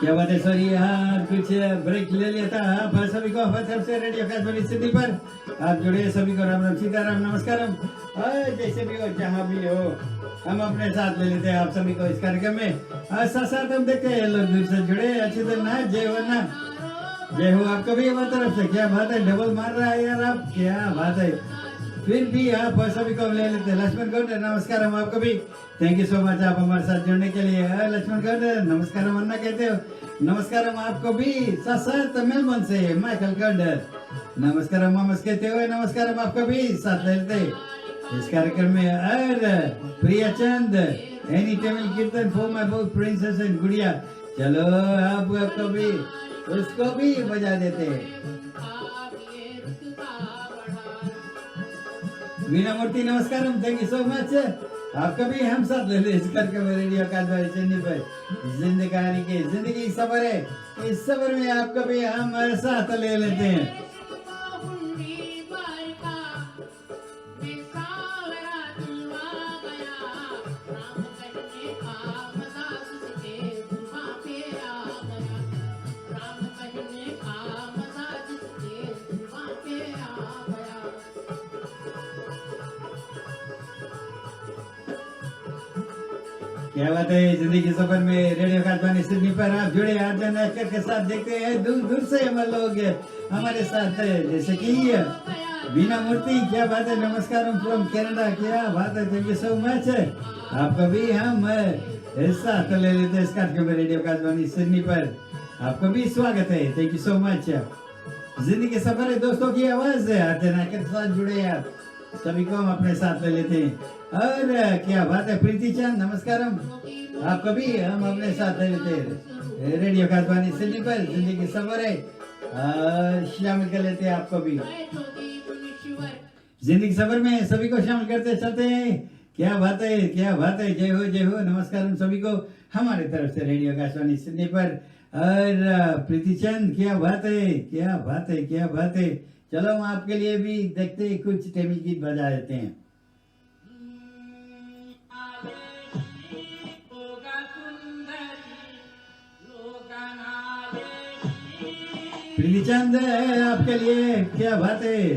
क्या बात है सॉरी यार कुछ ब्रेक ले लिया था। आप सभी को हमारी तरफ से रेडियो आकाशवाणी सिटी पर आप जुड़े सभी को राम राम सीताराम नमस्कारम। जैसे भी हो जहाँ भी हो हम अपने साथ ले लेते हैं आप सभी को इस कार्यक्रम में। साथ साथ हम देखते हैं लोग दूर से जुड़े अच्छे दिन ना जय वरना जय हो आपको भी हमारी तरफ से। क्या बात है डबल मार रहा है यार आप, क्या बात है। फिर भी आप सभी को ले लेते हैं। लक्ष्मण गौड नमस्कार हम आपको भी थैंक यू सो मच आप हमारे साथ जुड़ने के लिए। लक्ष्मण गौड नमस्कार वरना कहते हो नमस्कार हम आपको भी। साथ साथ मेलबर्न से माइकल गौड नमस्कार हम कहते हुए नमस्कार हम आपको भी साथ ले लेते इस कार्यक्रम में। और प्रिया चंद एनी टेबल कीर्तन for my both princess and गुड़िया, चलो आपको भी उसको भी बजा देते हैं। वीणा मूर्ति नमस्कार थैंक यू सो मच आपका भी हम साथ ले इस कार्यक्रम में रेडियो आकाशवाणी चैनल पर। जिंदगानी के जिंदगी सफर है, इस सफर में आपका भी हम साथ ले लेते हैं। क्या बात है जिंदगी के सफर में रेडियो आकाशवाणी सिडनी पर आप जुड़े अर्जन एक्टर के साथ देखते हैं दूर दूर से हमारे लोग हमारे साथ है जैसे कि वीणा मूर्ति। क्या बात है नमस्कार फ्रॉम कनाडा, क्या बात है थैंक यू सो मच आपको भी हम साथ ले लेते हैं इस कार्यक्रम में रेडियो आकाशवाणी सिडनी पर। आपको भी स्वागत है थैंक यू सो मच। जिंदगी के सफर है दोस्तों की आवाज अर्जन एक्टर के साथ जुड़े आप सभी को हम अपने साथ ले लेते हैं। और क्या बात है प्रीति चंद नमस्कार आपको भी हम अपने साथ ले लेते हैं रेडियो आकाशवाणी सिडनी पर। जिंदगी सफर है शामिल कर लेते हैं आपको भी जिंदगी सफर में सभी को शामिल करते चलते हैं। क्या बात है क्या बात है जय हो नमस्कार हम सभी को हमारे तरफ से रेडियो आकाशवाणी सिडनी पर। और प्रीति चंद क्या बात है क्या बात है क्या बात है। चलो हम आपके लिए भी देखते हैं कुछ टेबल गीत बजा देते हैं। प्रीति चंद आपके लिए क्या बात है।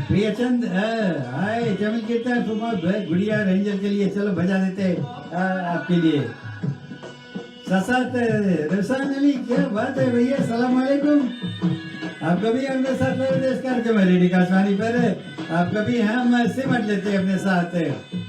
प्रियचंद आए जमीन कीर्तन गुड़िया रेंजर के लिए चलो बजा देते आपके लिए। साथ रसान अली क्या बात है भैया सलाम वालेकुम आपको भी अपने साथ इस कार्यक्रम में रेडियो आकाशवाणी पर आपको भी हम सिमट लेते हैं अपने साथ।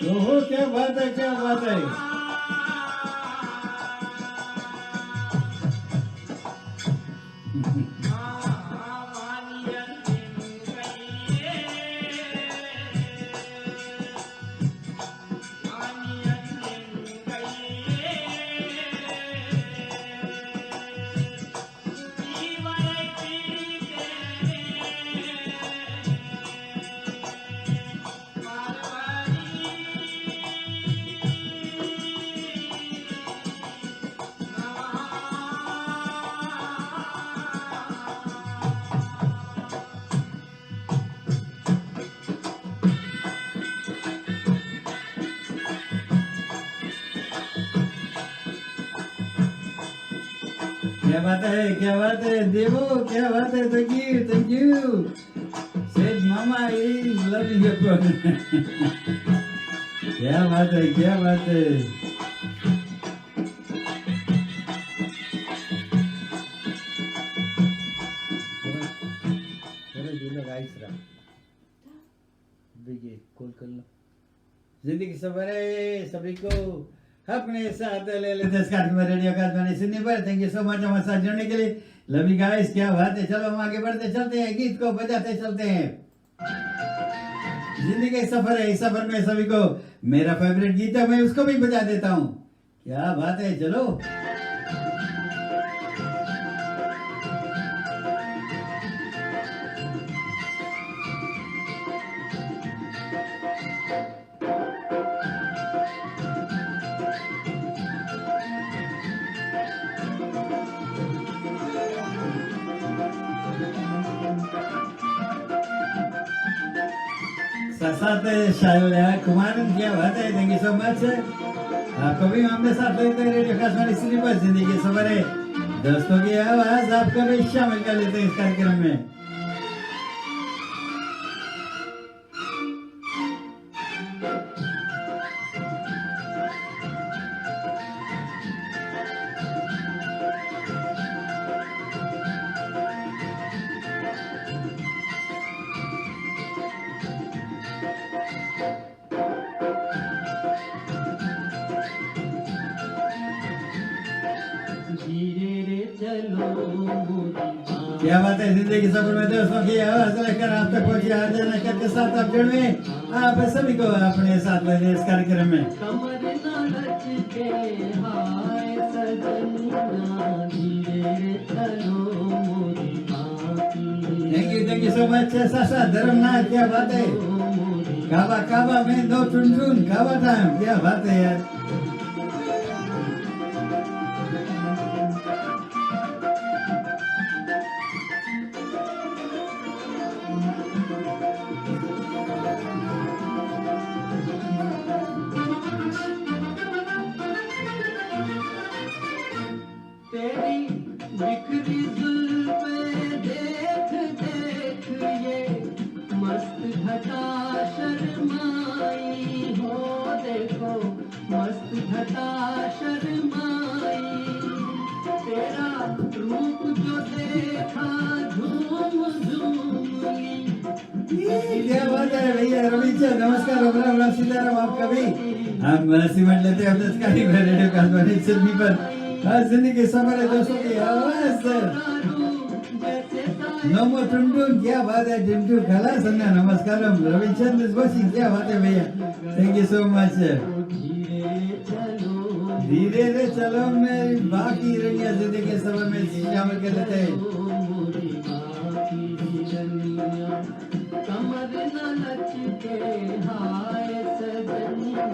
ओहो क्या बात है क्या बात है। क्या बात है देवो, क्या बात है, थैंक यू सेठ मामा इज लविंग योर प्रोग्राम। क्या बात है कॉल कर लो। जिंदगी सफर है सभी को अपने साथ ले लेते हैं इस कार्यक्रम में रेडियो आकाशवाणी सुनने पर। थैंक यू सो मच हमारे साथ जुड़ने के लिए। लव यू गाइस, क्या बात है। चलो हम आगे बढ़ते चलते हैं, गीत को बजाते चलते हैं। जिंदगी सफर है, इस सफर में सभी को मेरा फेवरेट गीत है, मैं उसको भी बजा देता हूँ। क्या बात है, चलो। साथ कुमार, क्या बात है, थैंक यू सो मच। आपको भी हमने साथ लेते हैं रेडियो आकाशवाणी सुनी पर जिंदगी सफर है। दोस्तों की आवाज आपको भी शामिल कर लेते हैं इस कार्यक्रम में। क्या बात है, जिंदगी सफर में दोस्तों की आवाज लेकर आप तक पहुंचे आर्जन के साथ आप जुड़े आप सभी को अपने साथ लेने इस कार्यक्रम में। थैंक यू सो मच सासा धर्मनाथ, क्या बात है। काबा में दो चुन काबा टाइम, क्या बात है यार। बिखरी जुल्फें देख देख ये मस्त घटा शर्माई हो, देखो मस्त घटा शर्माई, तेरा रूप जो देखा झूम झूम ली। क्या बात है भैया रविचंद्र, नमस्कार। राम सीताराम, आपका भी हम सीमेंट लेते हैं अपने कार्यक्रम रेडियो आकाशवाणी सिडनी पर। हर जिंदगी सफर है दोस्तों की आवाज। नमो टुनटुन, क्या बात है। टिंटू खला सन्ना, नमस्कार। रविचंद्र बसी, क्या बात है भैया, थैंक यू सो मच। धीरे रे चलो में बाकी रंगिया जिंदगी सफर में शामिल कर लेते हैं। कमर न लचके हाय सजनिया,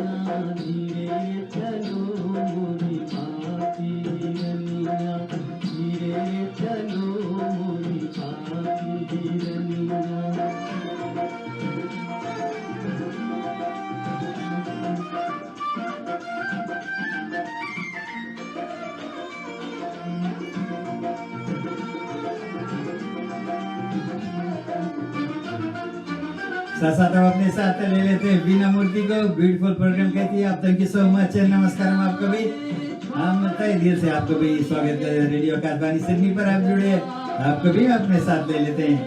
धीरे चलो मोरी बाकी रनिया, धीरे चलो मोरी बाकी रनिया। साथ अपने साथ ले लेते हैं बीना मूर्ति को। ब्यूटीफुल प्रोग्राम कहती है आप, थैंक यू सो मच, नमस्कार। हम आपको भी हम तय दिल से आपको भी स्वागत है रेडियो आकाशवाणी सिडनी पर आप जुड़े, आपको भी अपने साथ ले लेते हैं।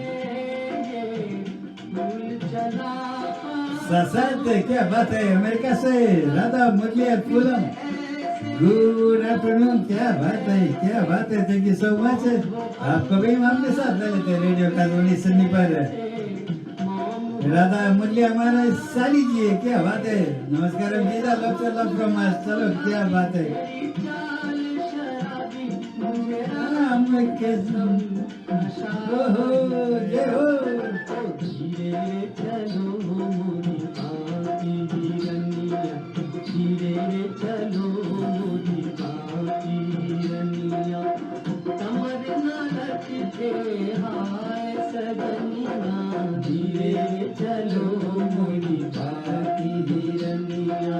साथ क्या बात है, अमेरिका से राधा मुरली फूलम, गुड आफ्टरनून, क्या बात है, थैंक यू सो मच। आपको भी हम अपने साथ ले लेते हैं रेडियो आकाशवाणी सिडनी पर। राधा मुरली हमारा साली जी है, क्या बात है, नमस्कार। गीता लव फ्रॉम अस, चलो क्या बात है। जय हो। धीरे चलो मोरी बाकी रनिया, धीरे चलो मोरी बाकी रनिया, कमर न लचके हाय सजनिया, धीरे चलो मोरी बाकी रनिया,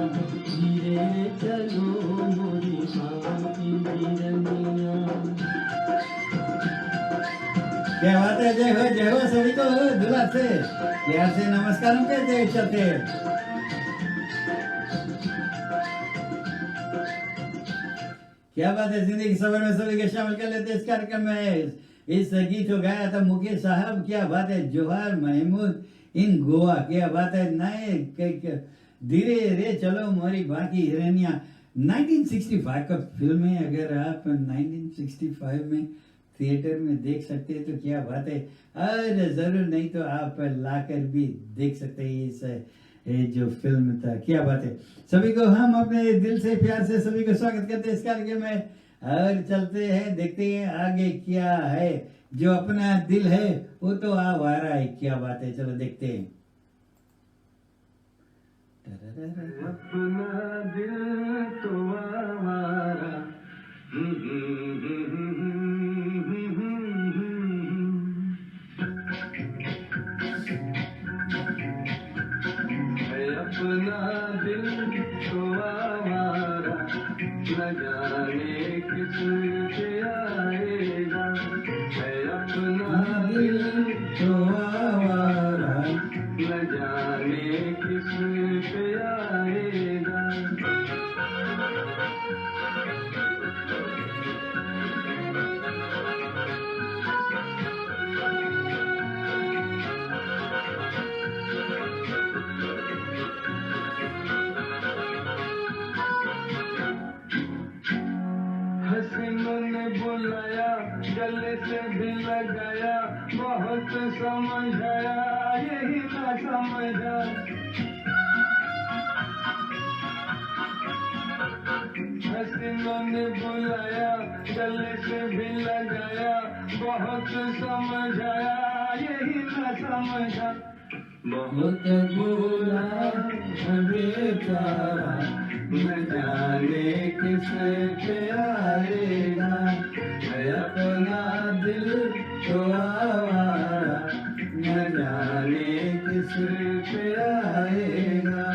धीरे चलो मोरी बाकी रनिया। क्या बात है, जय हो सभी को दुलार से प्यार से नमस्कार कहते हैं चलते। क्या बात है, जिंदगी सफर में सभी के शामिल कर लेते हैं इस कार्यक्रम में। इस गीत को गाया था मुकेश साहब, क्या बात है, जोहार महमूद इन गोवा, क्या बात है, नए धीरे रे चलो मोरी बाकी हिरनिया 1965 का फिल्म है। अगर आप 1965 में थिएटर में देख सकते हैं तो क्या बात है, अरे जरूर नहीं तो आप लाकर भी देख सकते हैं इस जो फिल्म था, क्या बात है। सभी को हम अपने दिल से प्यार से सभी को स्वागत करते हैं इस कार्यक्रम में और चलते हैं, देखते हैं आगे क्या है। जो अपना दिल है वो तो आवारा है, क्या बात है, चलो देखते हैं। अपना दिल तो आवारा अपना दिल तो आवारा न जाने किस पे आएगा। अपना दिल तो आवारा न जाने किस पे आएगा। हसीनों ने बुलाया, गले से भी लगाया, बहुत समझाया, यही ना समझा। हसीनों ने बुलाया, गले से भी लगाया, बहुत समझाया, यही ना समझा। बहुत बुरा बेचारा न जाने किस पे आएगा। अपना दिल तो आवारा न जाने किस पे आएगा।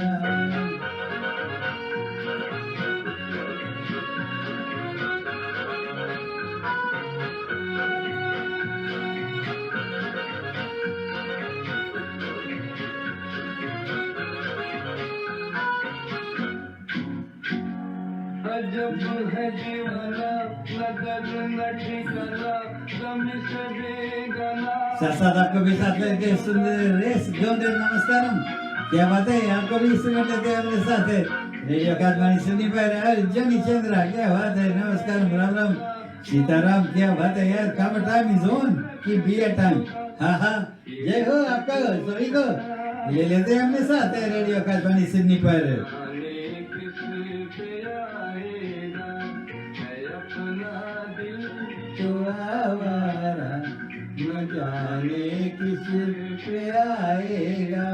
अजब है दीवाना, नजर न ठिकाना, गम से बेगाना। साथ साथ आपको भी साथ लेके सुंदर रेस गोंडे नमस्कारम, क्या बात है, आपको भी सुन लेते हैं अपने साथ रेडियो काठमांडू सुननी पर जनी चंद्रा, क्या बात है, नमस्कार, राम राम सीताराम, क्या बात है यार, काम टाइम इज ऑन की बी टाइम। हाँ हाँ, जय हो आपका सभी को ले लेते हैं अपने साथ रेडियो काठमांडू सुननी पर। तो आवारा न जाने किस पे आएगा।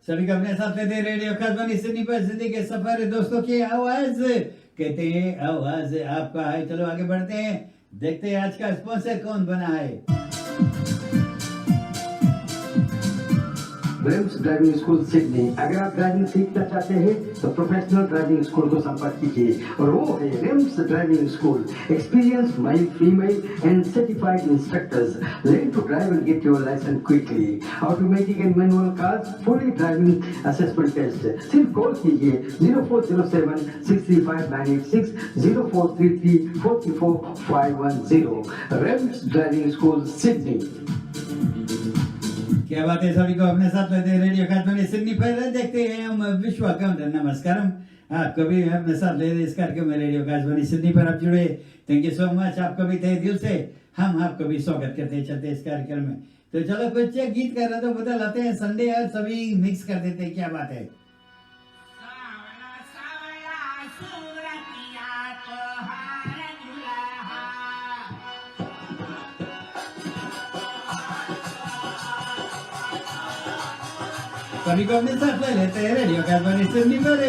सभी को अपने साथ लेते रेडियो काठमांडू सुननी पर जिंदगी के सफर, दोस्तों की आवाज कहते हैं, आवाज आपका है। चलो आगे बढ़ते हैं, देखते हैं आज का स्पॉन्सर कौन बना है। Rems driving school Sydney. अगर आप ड्राइविंग सीखना चाहते हैं तो प्रोफेशनल ड्राइविंग स्कूल को संपर्क कीजिए और वो है Rems driving school. Experience male female and certified instructors. Learn to drive and get your licence quickly. Automatic and manual cars, fully driving assessment test. सिर्फ कॉल कीजिए 0407 635 986 0433 44 510। Rems driving school Sydney. क्या बात है, सभी को अपने साथ लेते हैं रेडियो काठमांडू सिडनी पर, देखते हैं हम विश्व काउंटर नमस्कारम, आपको भी अपने साथ ले इस कार्यक्रम में रेडियो काठमांडू सिडनी पर आप जुड़े, थैंक यू सो मच, आपको भी थे दिल से हम आपको भी स्वागत करते चलते इस कार्यक्रम में। तो चलो कुछ गीत कर रहे तो बता लाते हैं, संडे है सभी मिक्स कर देते हैं, क्या बात है। सभी को अपने साथ ले लेते हैं रेडियो काठमांडू सिडनी पर।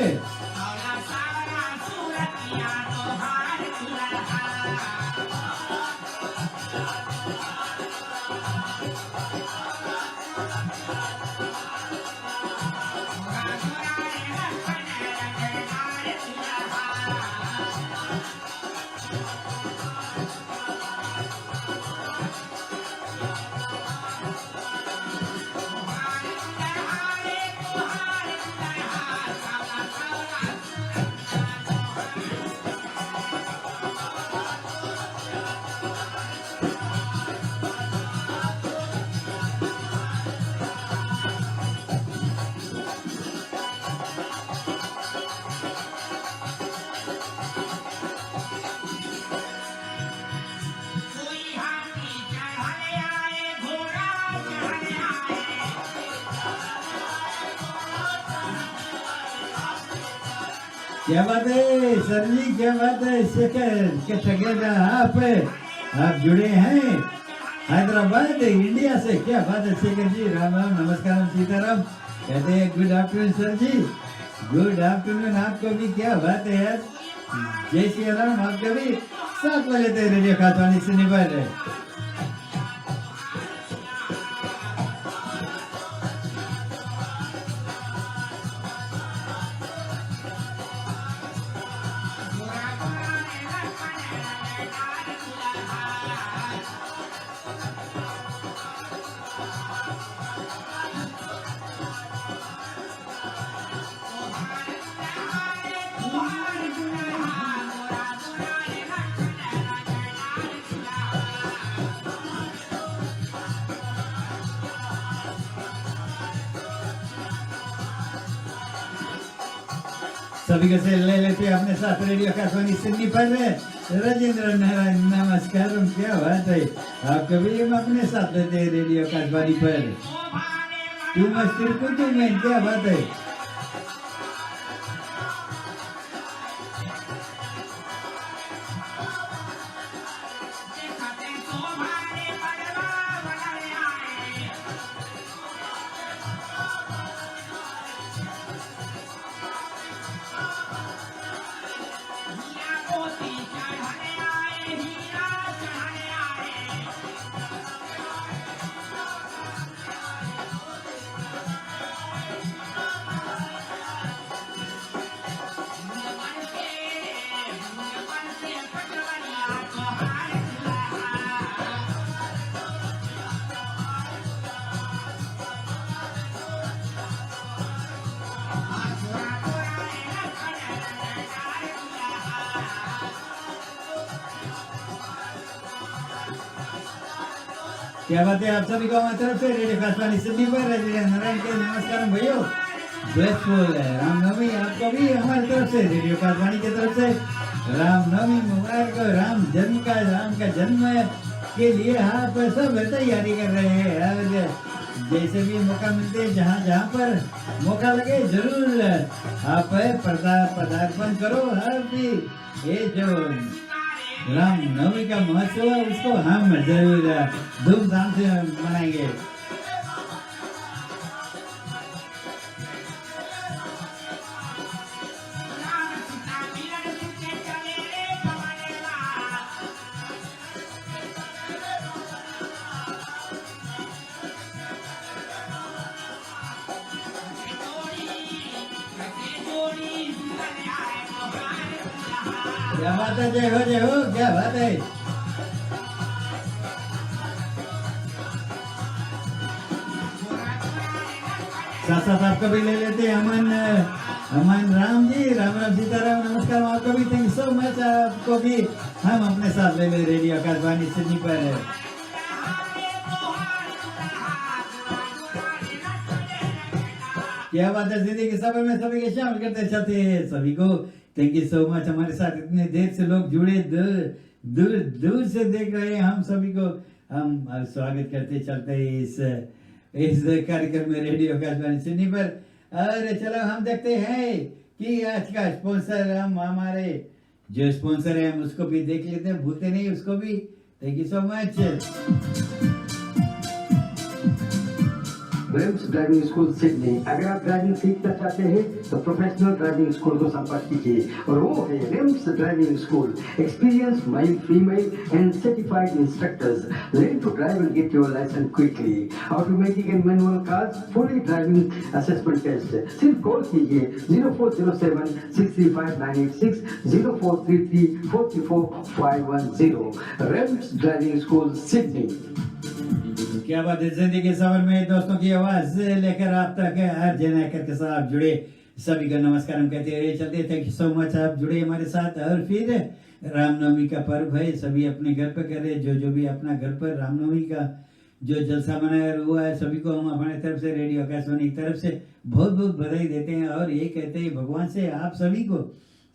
क्या बात है सर जी, क्या बात है शेखर के टगेदा आप जुड़े हैं हैदराबाद इंडिया से। क्या बात है शेखर जी, राम राम नमस्कार सीताराम। कहते हैं गुड आफ्टरनून सर जी, गुड आफ्टरनून आपको भी। क्या बात है यार, जय श्री राम। आपको भी साथ में लेते रेडियो खातवानी से निभा रहे। सभी को से ले लेते हैं अपने साथ रेडियो आकाशवाणी सिडनी पर राजेंद्र नारायण नमस्कार। क्या बात है, आपको भी हम अपने साथ लेते हैं रेडियो आकाशवाणी पर। तू मस्त तिरकुटू में, क्या बात है। क्या बात है, आप सभी को हमारी तरफ से रेडियो आकाशवाणी सिडनी पर नारायण के नमस्कार भैया। ब्लेसफुल रामनवमी आपको भी हमारी तरफ से रेडियो आकाशवाणी की तरफ से रामनवमी मुबारक। राम का जन्म के लिए आप सब तैयारी कर रहे हैं और जैसे भी मौका मिलते जहाँ जहाँ पर मौका लगे जरूर आप पदार्पण करो। भी ये जो रामनवमी का महोत्सव है उसको हम जरूर धूमधाम से मनाएंगे। क्या बात है, जय हो, क्या बात है। साथ साथ आपको भी ले लेते हैं अमन राम जी, राम राम सीताराम नमस्कार। आपको भी थैंक सो मच, आपको भी हम अपने साथ ले ले रेडियो आकाशवाणी सिडनी पर। क्या बात है, जिंदगी के सफर में सभी के शामिल करते चलते हैं। सभी को थैंक यू सो मच, हमारे साथ इतने देर से लोग जुड़े, दूर दूर से देख रहे हैं। हम सभी को हम स्वागत करते चलते हैं इस कार्यक्रम में रेडियो आकाशवाणी सिडनी पर। और चलो हम देखते हैं कि आज का स्पॉन्सर हम हमारे जो स्पॉन्सर है हम उसको भी देख लेते हैं, भूलते नहीं उसको भी। Thank you so much. Rhames driving school Sydney. अगर आप ड्राइविंग सीखना चाहते हैं तो प्रोफेशनल ड्राइविंग स्कूल को संपर्क कीजिए और वो है Rems driving school. Experience male, female and certified instructors. Learn to drive and get your licence quickly. Automatic and manual cars, fully driving assessment test. सिर्फ कॉल कीजिए 0407 635 986 0433 434 510। Rems driving school Sydney. क्या बात है, जिंदगी के सफर में दोस्तों की आवाज लेकर आप तक हर जन के साथ जुड़े सभी को नमस्कार हम कहते हुए चलते। थैंक यू सो मच, आप जुड़े हमारे साथ। और फिर रामनवमी का पर्व है, सभी अपने घर पर करे जो भी अपना घर पर रामनवमी का जो जलसा मनाया हुआ है, सभी को हम हमारे तरफ से रेडियो आकाशवाणी की तरफ से बहुत बहुत बधाई देते हैं। और ये कहते हैं भगवान से आप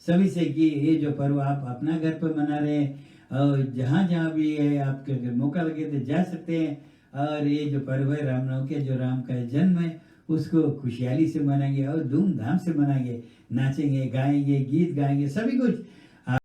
सभी से कि ये जो पर्व आप अपना घर पर मना रहे हैं और जहाँ जहाँ भी है आपके अगर मौका लगे तो जा सकते हैं। और ये जो पर्व है रामनवमी के, जो राम का जन्म है उसको खुशहाली से मनाएंगे और धूमधाम से मनाएंगे, नाचेंगे, गाएंगे, गीत गाएंगे, सभी कुछ